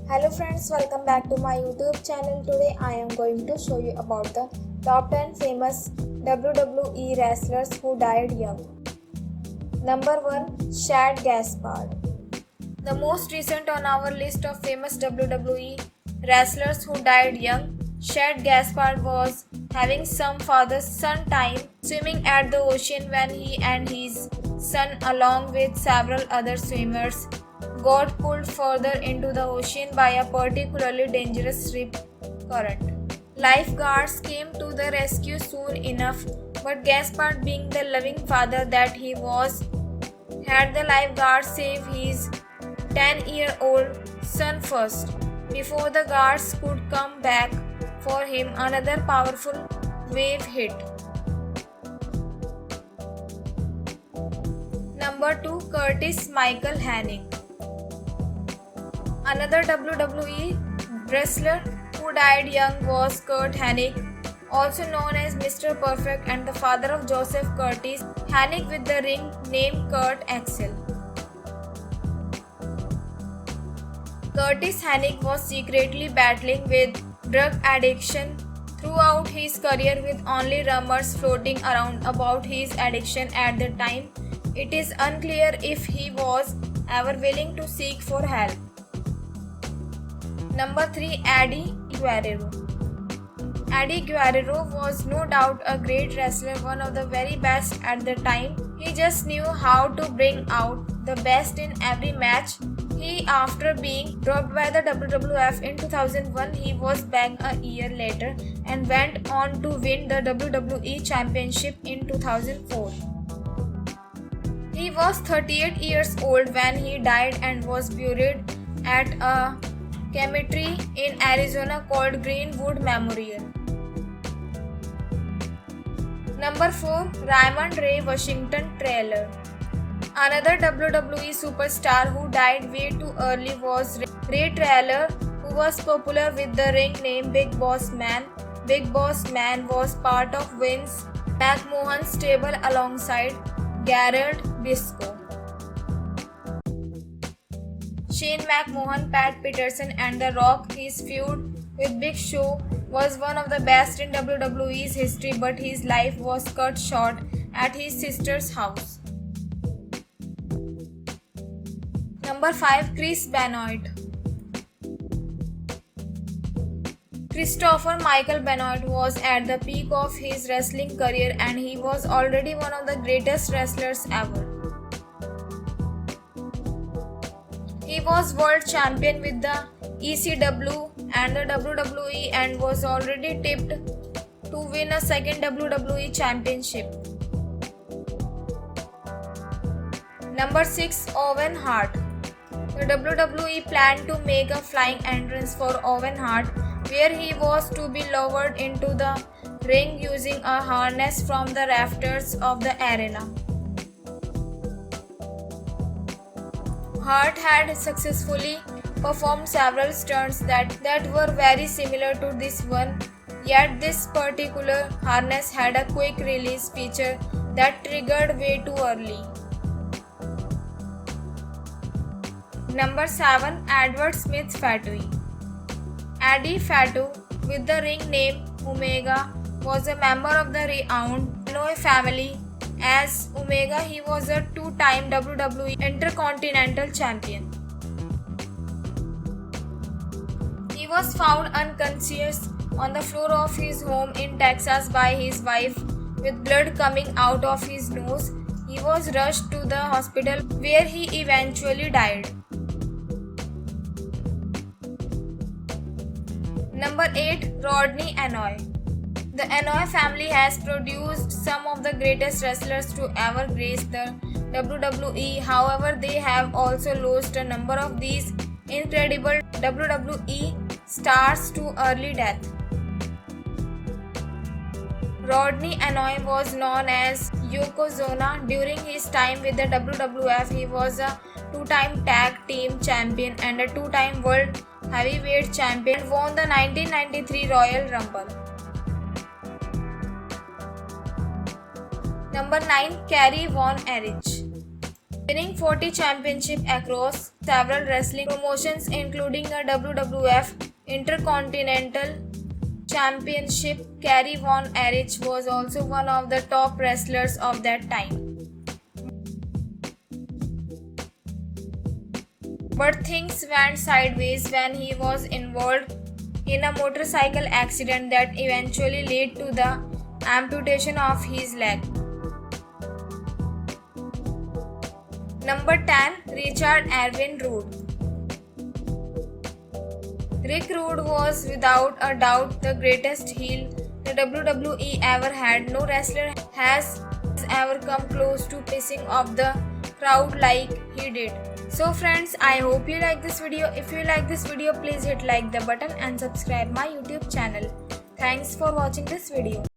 Hello friends, welcome back to my YouTube channel. Today I am going to show you about the top 10 famous WWE wrestlers who died young. Number 1. Shad Gaspard. The most recent on our list of famous WWE wrestlers who died young, Shad Gaspard was having some father-son time swimming at the ocean when he and his son along with several other swimmers got pulled further into the ocean by a particularly dangerous rip current. Lifeguards came to the rescue soon enough, but Gaspard, being the loving father that he was, had the lifeguards save his 10-year-old son first. Before the guards could come back for him, another powerful wave hit. Number 2. Curtis Michael Hennig. Another WWE wrestler who died young was Curt Hennig, also known as Mr. Perfect and the father of Joseph Curtis Hennig with the ring name Kurt Axel. Curtis Hennig was secretly battling with drug addiction throughout his career, with only rumors floating around about his addiction at the time. It is unclear if he was ever willing to seek for help. Number 3. Eddie Guerrero. Eddie Guerrero was no doubt a great wrestler, one of the very best at the time. He just knew how to bring out the best in every match. After being dropped by the WWF in 2001, he was back a year later and went on to win the WWE Championship in 2004. He was 38 years old when he died and was buried at a cemetery in Arizona called Greenwood Memorial. Number 4. Raymond Ray Washington Taylor. Another WWE superstar who died way too early was Ray Taylor, who was popular with the ring name Big Boss Man. Big Boss Man was part of Vince McMahon's stable alongside Gerald Briscoe, Shane McMahon, Pat Patterson, and The Rock. His feud with Big Show was one of the best in WWE's history, but his life was cut short at his sister's house. Number 5. Chris Benoit. Christopher Michael Benoit was at the peak of his wrestling career and he was already one of the greatest wrestlers ever. He was world champion with the ECW and the WWE and was already tipped to win a second WWE championship. Number 6. Owen Hart. The WWE planned to make a flying entrance for Owen Hart, where he was to be lowered into the ring using a harness from the rafters of the arena. Hart had successfully performed several stunts that were very similar to this one, yet this particular harness had a quick release feature that triggered way too early. Number 7. Edward Smith Fatui. Eddie Fatu, with the ring name Omega, was a member of the renowned Benoit family. As Omega, he was a two-time WWE Intercontinental Champion. He was found unconscious on the floor of his home in Texas by his wife with blood coming out of his nose. He was rushed to the hospital where he eventually died. Number 8. Rodney Anoa'i. The Anoa'i family has produced some of the greatest wrestlers to ever grace the WWE. However, they have also lost a number of these incredible WWE stars to early death. Rodney Anoa'i was known as Yokozuna during his time with the WWF. He was a two-time tag team champion and a two-time world heavyweight champion and won the 1993 Royal Rumble. Number 9. Kerry Von Erich. Winning 40 championships across several wrestling promotions including a WWF Intercontinental Championship. Kerry Von Erich was also one of the top wrestlers of that time. But things went sideways when he was involved in a motorcycle accident that eventually led to the amputation of his leg. Number 10. Richard Erwin Rude. Rick Rude was without a doubt the greatest heel the WWE ever had. No wrestler has ever come close to pissing off the crowd like he did. So friends, I hope you like this video. If you like this video, please hit like the button and subscribe my YouTube channel. Thanks for watching this video.